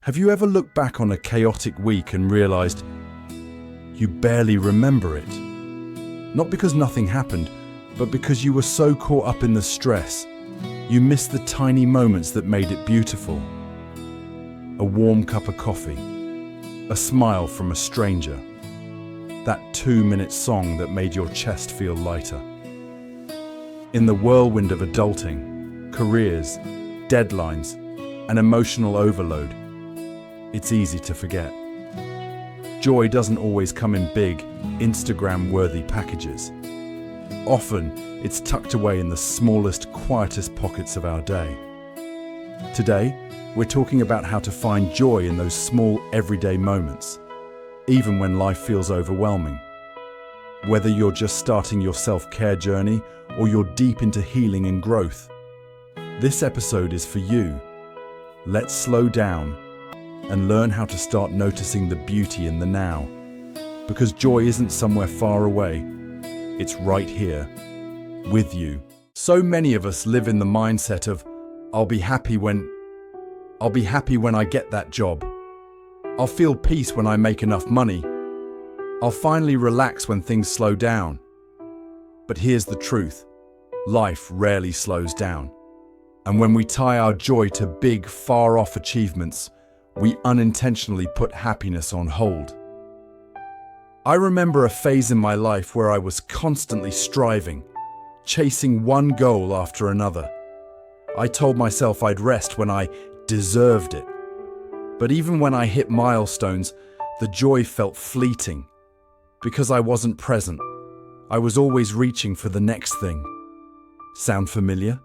Have you ever looked back on a chaotic week and realized you barely remember it? Not because nothing happened, but because you were so caught up in the stress, you missed the tiny moments that made it beautiful. A warm cup of coffee, a smile from a stranger, that 2-minute song that made your chest feel lighter. In the whirlwind of adulting, careers, deadlines, and emotional overload, it's easy to forget. Joy doesn't always come in big, Instagram-worthy packages. Often, it's tucked away in the smallest, quietest pockets of our day. Today, we're talking about how to find joy in those small, everyday moments, even when life feels overwhelming. Whether you're just starting your self-care journey or you're deep into healing and growth, this episode is for you. Let's slow down and learn how to start noticing the beauty in the now. Because joy isn't somewhere far away, it's right here, with you. So many of us live in the mindset of, I'll be happy when I get that job. I'll feel peace when I make enough money. I'll finally relax when things slow down. But here's the truth. Life rarely slows down. And when we tie our joy to big, far-off achievements, we unintentionally put happiness on hold. I remember a phase in my life where I was constantly striving, chasing one goal after another. I told myself I'd rest when I deserved it. But even when I hit milestones, the joy felt fleeting. Because I wasn't present, I was always reaching for the next thing. Sound familiar?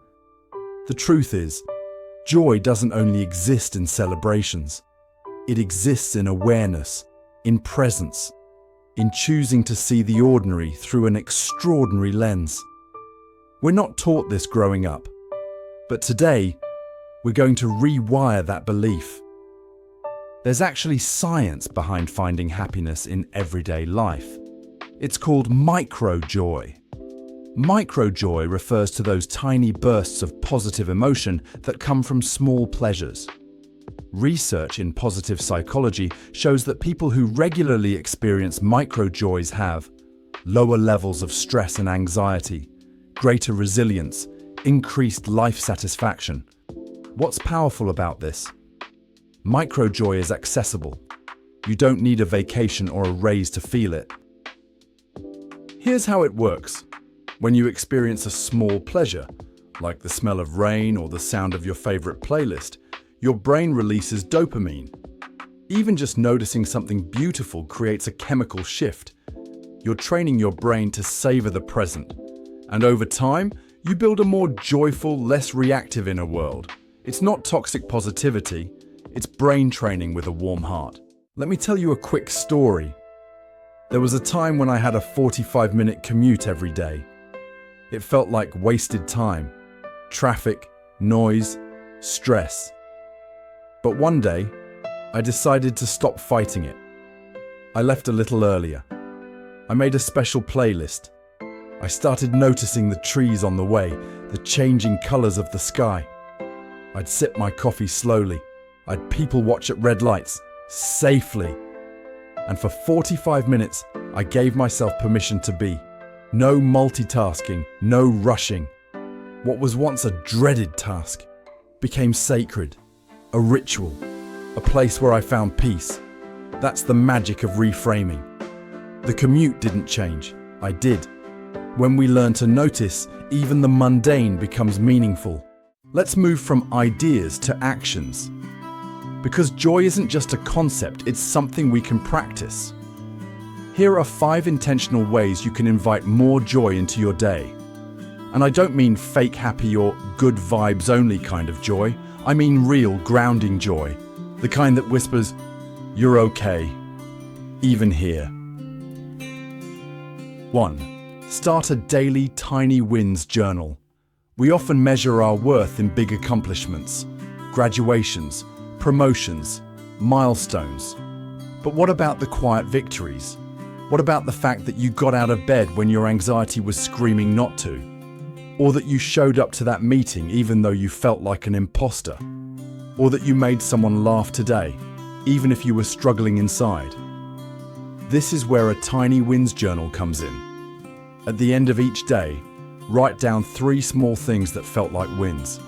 The truth is, joy doesn't only exist in celebrations. It exists in awareness, in presence, in choosing to see the ordinary through an extraordinary lens. We're not taught this growing up, but today, we're going to rewire that belief. There's actually science behind finding happiness in everyday life. It's called micro-joy. Micro-joy refers to those tiny bursts of positive emotion that come from small pleasures. Research in positive psychology shows that people who regularly experience micro-joys have lower levels of stress and anxiety, greater resilience, increased life satisfaction. What's powerful about this? Micro-joy is accessible. You don't need a vacation or a raise to feel it. Here's how it works. When you experience a small pleasure, like the smell of rain or the sound of your favorite playlist, your brain releases dopamine. Even just noticing something beautiful creates a chemical shift. You're training your brain to savor the present. And over time, you build a more joyful, less reactive inner world. It's not toxic positivity, it's brain training with a warm heart. Let me tell you a quick story. There was a time when I had a 45-minute commute every day. It felt like wasted time, traffic, noise, stress. But one day, I decided to stop fighting it. I left a little earlier. I made a special playlist. I started noticing the trees on the way, the changing colors of the sky. I'd sip my coffee slowly. I'd people watch at red lights, safely. And for 45 minutes, I gave myself permission to be. No multitasking, no rushing. What was once a dreaded task became sacred, a ritual, a place where I found peace. That's the magic of reframing. The commute didn't change, I did. When we learn to notice, even the mundane becomes meaningful. Let's move from ideas to actions. Because joy isn't just a concept, it's something we can practice. Here are 5 intentional ways you can invite more joy into your day. And I don't mean fake happy or good vibes only kind of joy. I mean real grounding joy. The kind that whispers, "You're okay, even here." 1. Start a daily tiny wins journal. We often measure our worth in big accomplishments, graduations, promotions, milestones. But what about the quiet victories? What about the fact that you got out of bed when your anxiety was screaming not to? Or that you showed up to that meeting even though you felt like an imposter? Or that you made someone laugh today? even if you were struggling inside. This is where a tiny wins journal comes in. At the end of each day, write down 3 small things that felt like wins.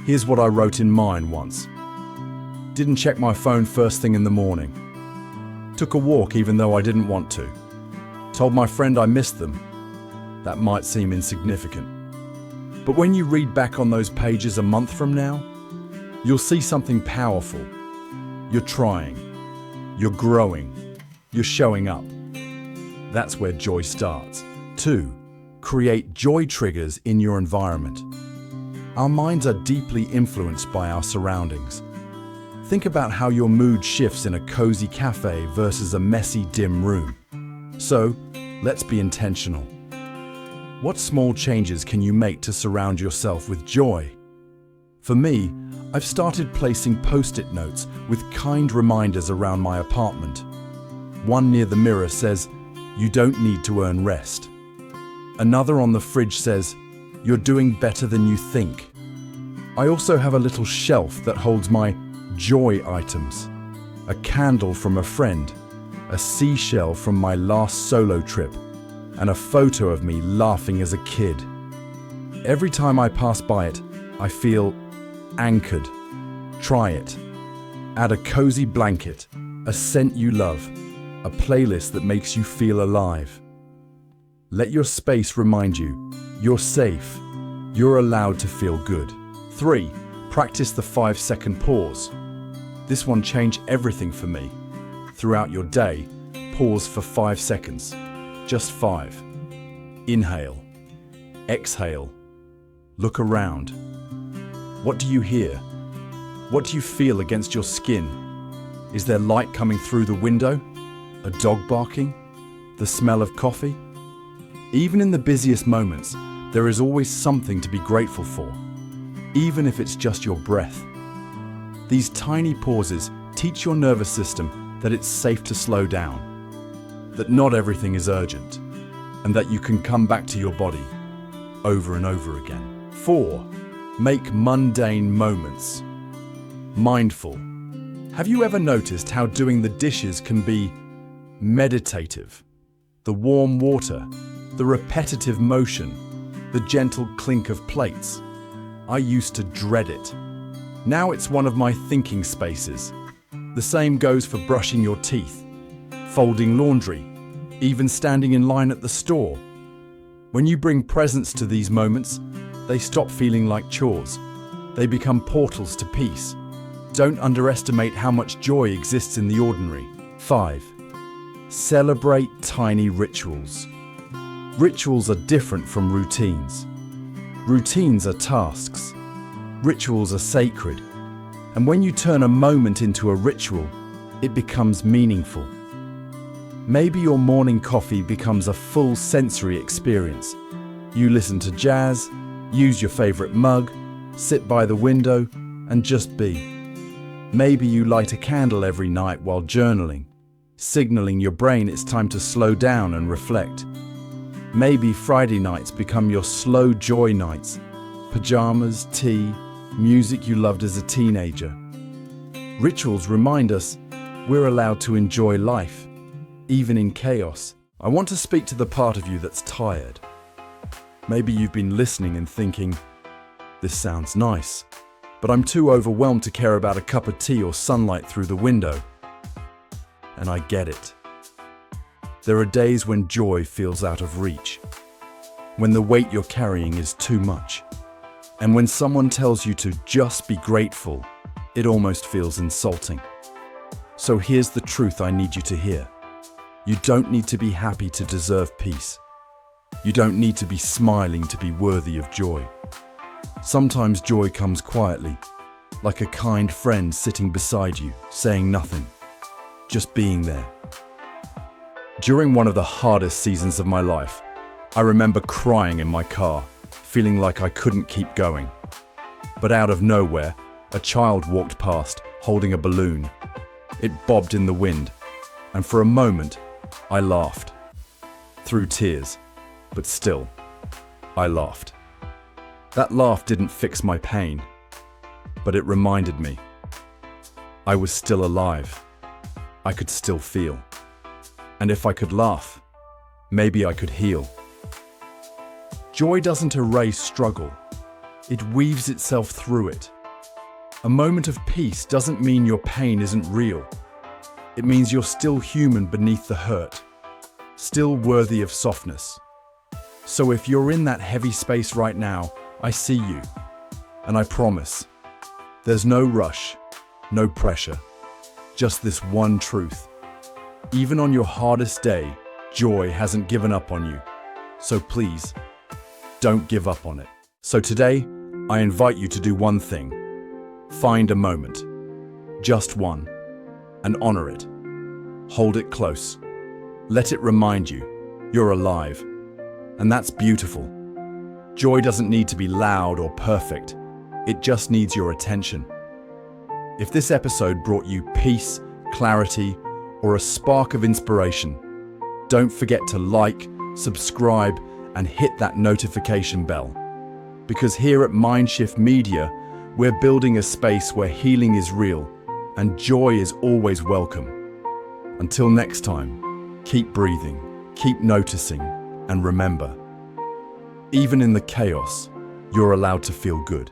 Here's what I wrote in mine once. Didn't check my phone first thing in the morning. Took a walk even though I didn't want to. Told my friend I missed them. That might seem insignificant. But when you read back on those pages a month from now, you'll see something powerful. You're trying. You're growing. You're showing up. That's where joy starts. 2. Create joy triggers in your environment. Our minds are deeply influenced by our surroundings. Think about how your mood shifts in a cozy cafe versus a messy, dim room. So, let's be intentional. What small changes can you make to surround yourself with joy? For me, I've started placing post-it notes with kind reminders around my apartment. One near the mirror says, "You don't need to earn rest." Another on the fridge says, "You're doing better than you think." I also have a little shelf that holds my joy items. A candle from a friend, a seashell from my last solo trip, and a photo of me laughing as a kid. Every time I pass by it, I feel anchored. Try it. Add a cozy blanket, a scent you love, a playlist that makes you feel alive. Let your space remind you, you're safe, you're allowed to feel good. 3. Practice the 5-second pause. This one changed everything for me. Throughout your day, pause for 5 seconds. Just 5. Inhale. Exhale. Look around. What do you hear? What do you feel against your skin? Is there light coming through the window? A dog barking? The smell of coffee? Even in the busiest moments, there is always something to be grateful for, even if it's just your breath. These tiny pauses teach your nervous system that it's safe to slow down, that not everything is urgent, and that you can come back to your body over and over again. 4. Make mundane moments. Mindful. Have you ever noticed how doing the dishes can be meditative? The warm water, the repetitive motion, the gentle clink of plates. I used to dread it. Now it's one of my thinking spaces. The same goes for brushing your teeth, folding laundry, even standing in line at the store. When you bring presence to these moments, they stop feeling like chores. They become portals to peace. Don't underestimate how much joy exists in the ordinary. 5. Celebrate tiny rituals. Rituals are different from routines. Routines are tasks. Rituals are sacred. And when you turn a moment into a ritual, it becomes meaningful. Maybe your morning coffee becomes a full sensory experience. You listen to jazz, use your favorite mug, sit by the window, and just be. Maybe you light a candle every night while journaling, signaling your brain it's time to slow down and reflect. Maybe Friday nights become your slow joy nights. Pajamas, tea, music you loved as a teenager. Rituals remind us we're allowed to enjoy life, even in chaos. I want to speak to the part of you that's tired. Maybe you've been listening and thinking, this sounds nice, but I'm too overwhelmed to care about a cup of tea or sunlight through the window. And I get it. There are days when joy feels out of reach, when the weight you're carrying is too much, and when someone tells you to just be grateful, it almost feels insulting. So here's the truth I need you to hear. You don't need to be happy to deserve peace. You don't need to be smiling to be worthy of joy. Sometimes joy comes quietly, like a kind friend sitting beside you, saying nothing, just being there. During one of the hardest seasons of my life, I remember crying in my car, feeling like I couldn't keep going. But out of nowhere, a child walked past, holding a balloon. It bobbed in the wind, and for a moment, I laughed. Through tears, but still, I laughed. That laugh didn't fix my pain, but it reminded me. I was still alive. I could still feel. And if I could laugh, maybe I could heal. Joy doesn't erase struggle. It weaves itself through it. A moment of peace doesn't mean your pain isn't real. It means you're still human beneath the hurt, still worthy of softness. So if you're in that heavy space right now, I see you. And I promise, there's no rush, no pressure, just this one truth. Even on your hardest day, joy hasn't given up on you. So please, don't give up on it. So today, I invite you to do one thing. Find a moment, just one, and honor it. Hold it close. Let it remind you you're alive. And that's beautiful. Joy doesn't need to be loud or perfect. It just needs your attention. If this episode brought you peace, clarity, or a spark of inspiration, don't forget to like, subscribe, and hit that notification bell. Because here at MindShift Media, we're building a space where healing is real and joy is always welcome. Until next time, keep breathing, keep noticing, and remember, even in the chaos, you're allowed to feel good.